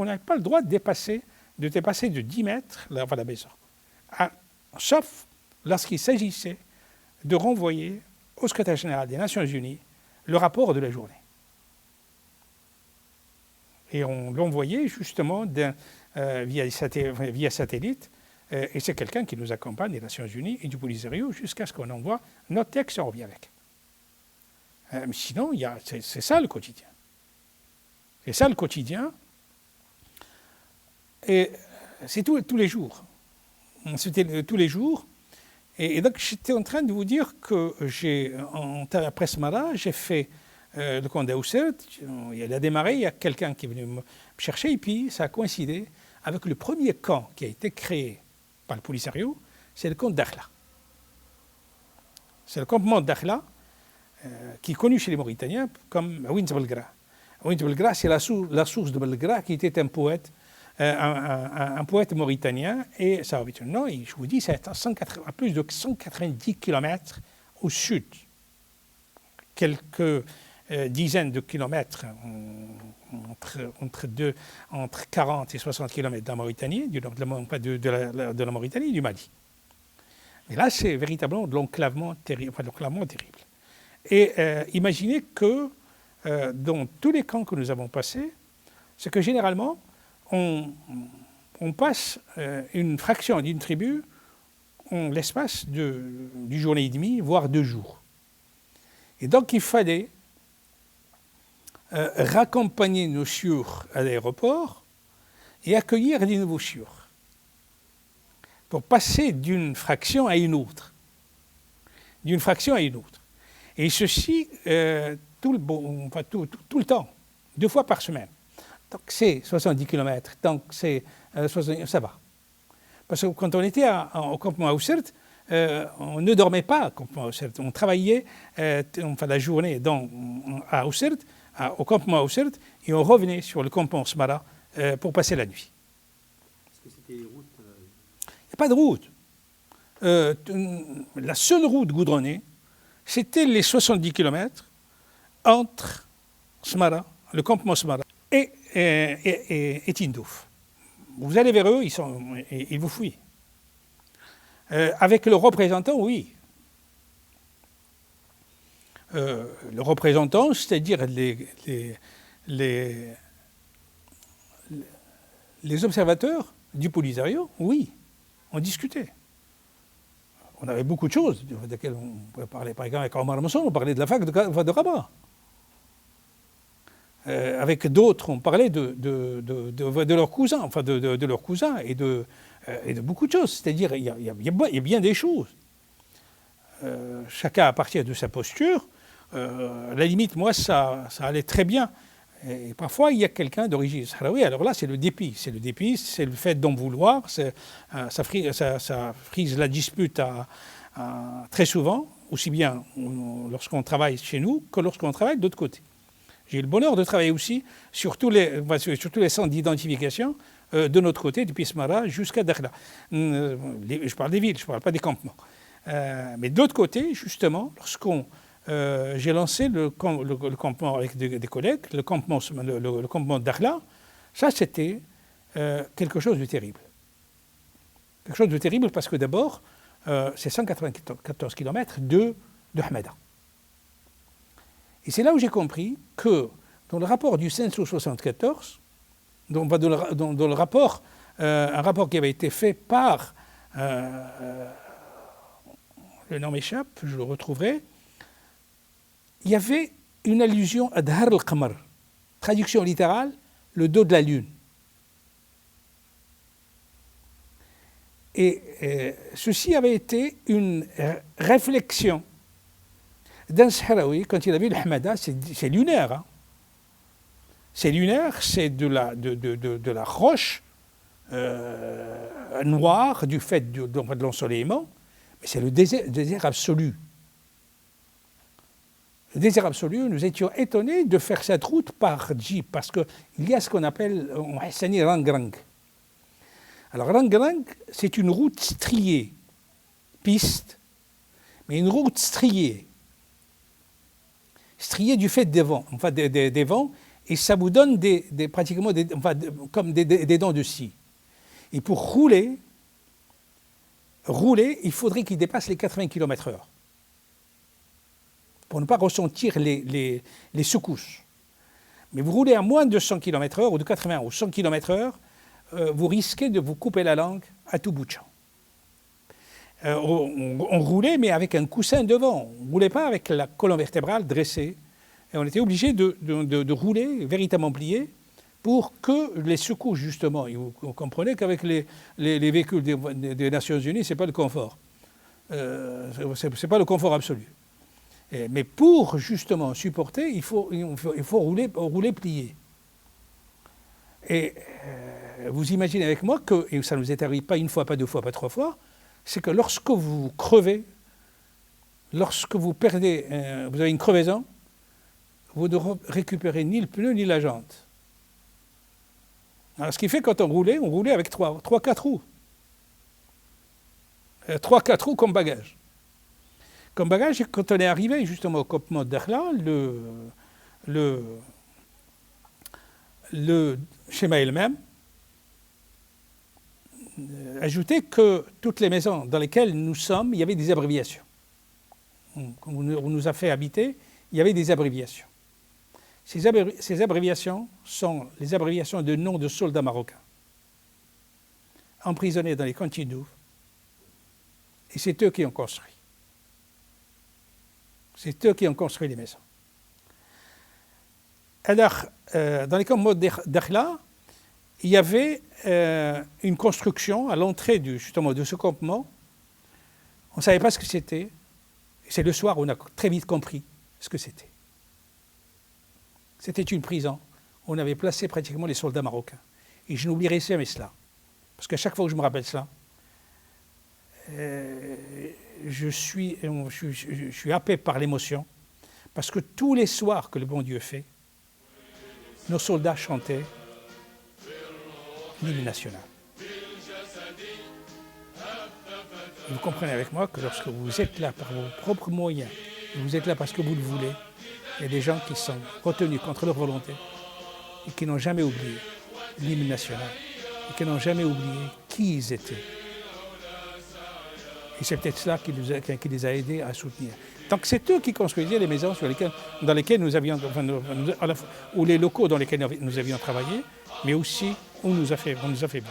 on n'avait pas le droit de dépasser de 10 mètres la maison. Sauf lorsqu'il s'agissait de renvoyer au secrétaire général des Nations Unies le rapport de la journée. Et on l'envoyait justement via satellite, et c'est quelqu'un qui nous accompagne des Nations Unies et du Polisario jusqu'à ce qu'on envoie notre texte et on revient avec. Mais sinon, c'est ça le quotidien. C'est ça le quotidien. Et c'est tous les jours. C'était tous les jours. Et donc, j'étais en train de vous dire que après Smara, j'ai fait le camp d'Aoussert. Il a démarré, il y a quelqu'un qui est venu me chercher, et puis ça a coïncidé avec le premier camp qui a été créé par le Polisario, c'est le camp d'Akhla. C'est le campement d'Akhla, qui est connu chez les Mauritaniens comme Ouint Belgra. Ouint Belgra, c'est la source de Belgra, qui était un poète mauritanien, et ça habite non, et je vous dis, c'est à plus de 190 km au sud. Quelques dizaines de kilomètres entre 40 et 60 km de la Mauritanie, de la Mauritanie et du Mali. Mais là, c'est véritablement de l'enclavement terrible. Et imaginez que dans tous les camps que nous avons passés, c'est que généralement, on passe une fraction d'une tribu en l'espace d'une journée et demie, voire 2 jours. Et donc, il fallait raccompagner nos chiours à l'aéroport et accueillir des nouveaux chiours pour passer d'une fraction à une autre. Et ceci tout le temps, 2 fois par semaine. Donc c'est 70 km, donc c'est 60, ça va. Parce que quand on était au campement Aoussert, on ne dormait pas au campement Aoussert. On travaillait la journée à Aoussert, au campement Aoussert, et on revenait sur le campement Smara pour passer la nuit. Est-ce que c'était des routes Il n'y a pas de route. La seule route goudronnée, c'était les 70 km entre Smara, le campement Smara, et Tindouf. Vous allez vers eux, ils vous fouillent. Avec le représentant, oui. Le représentant, c'est-à-dire les observateurs du Polisario, oui, on discutait. On avait beaucoup de choses desquelles on pouvait parler. Par exemple, avec Omar Mosson, on parlait de la fac de Rabat. Avec d'autres, on parlait de leurs cousins, enfin de leurs cousins et de beaucoup de choses. C'est-à-dire, il y a bien des choses. Chacun à partir de sa posture. À la limite, moi, ça allait très bien. Et parfois, il y a quelqu'un d'origine sahraoui. Alors là, c'est le dépit. C'est le fait d'en vouloir. Ça frise la dispute très souvent, aussi bien lorsqu'on travaille chez nous que lorsqu'on travaille de l'autre côté. J'ai eu le bonheur de travailler aussi sur tous les centres d'identification de notre côté, depuis Smara jusqu'à Dakhla. Je parle des villes, je ne parle pas des campements. Mais de l'autre côté, justement, j'ai lancé le campement avec des collègues, le campement de Dakhla, ça c'était quelque chose de terrible. Quelque chose de terrible parce que d'abord, c'est 194 km de Hamada. Et c'est là où j'ai compris que dans le rapport du census 74, dans le rapport, un rapport qui avait été fait par, le nom m'échappe, je le retrouverai, il y avait une allusion à Dhar al-Qamar, traduction littérale, le dos de la lune. Et ceci avait été une réflexion d'un Sahraoui, quand il a vu le Hamada, c'est lunaire. Hein. C'est lunaire, c'est de la roche noire du fait de l'ensoleillement, mais c'est le désert absolu. Le désert absolu, nous étions étonnés de faire cette route par jeep, parce qu'il y a ce qu'on appelle en hassani Rangrang. Alors Rangrang, c'est une route striée, piste, mais une route striée du fait des vents, des vents et ça vous donne pratiquement comme des dents de scie. Et pour rouler, il faudrait qu'il dépasse les 80 km/h pour ne pas ressentir les secousses. Mais vous roulez à moins de 100 km/h ou de 80 ou 100 km/h, vous risquez de vous couper la langue à tout bout de champ. On roulait, mais avec un coussin devant. On ne roulait pas avec la colonne vertébrale dressée. Et on était obligé de rouler, véritablement plié, pour que les secousses, justement, et vous comprenez qu'avec les véhicules des Nations Unies, ce n'est pas le confort. C'est pas le confort absolu. Mais pour, justement, supporter, il faut rouler plié. Et vous imaginez avec moi que, et ça ne nous est arrivé pas une fois, pas deux fois, pas trois fois, c'est que lorsque vous crevez, lorsque vous perdez, vous avez une crevaison, vous ne récupérez ni le pneu ni la jante. Alors, ce qui fait que quand on roulait avec 3-4 roues. 3-4 roues comme bagage. Comme bagage, quand on est arrivé justement au campement d'Dakhla, le schéma elle-même ajoutait que toutes les maisons dans lesquelles nous sommes, il y avait des abréviations. Quand on nous a fait habiter, il y avait des abréviations. Ces abréviations sont les abréviations de noms de soldats marocains, emprisonnés dans les camps Tindouf, et c'est eux qui ont construit. C'est eux qui ont construit les maisons. Alors, dans les camps d'Dakhla, il y avait une construction à l'entrée justement de ce campement. On ne savait pas ce que c'était. C'est le soir où on a très vite compris ce que c'était. C'était une prison. On avait placé pratiquement les soldats marocains. Et je n'oublierai jamais cela. Parce qu'à chaque fois que je me rappelle cela, je suis happé par l'émotion. Parce que tous les soirs que le bon Dieu fait, nos soldats chantaient l'hymne national. Vous comprenez avec moi que lorsque vous êtes là par vos propres moyens, vous êtes là parce que vous le voulez, il y a des gens qui sont retenus contre leur volonté et qui n'ont jamais oublié l'hymne national et qui n'ont jamais oublié qui ils étaient. Et c'est peut-être cela qui les a aidés à soutenir. Donc c'est eux qui construisaient les maisons dans lesquelles nous avions, ou les locaux dans lesquels nous avions travaillé, mais aussi on nous a fait bien.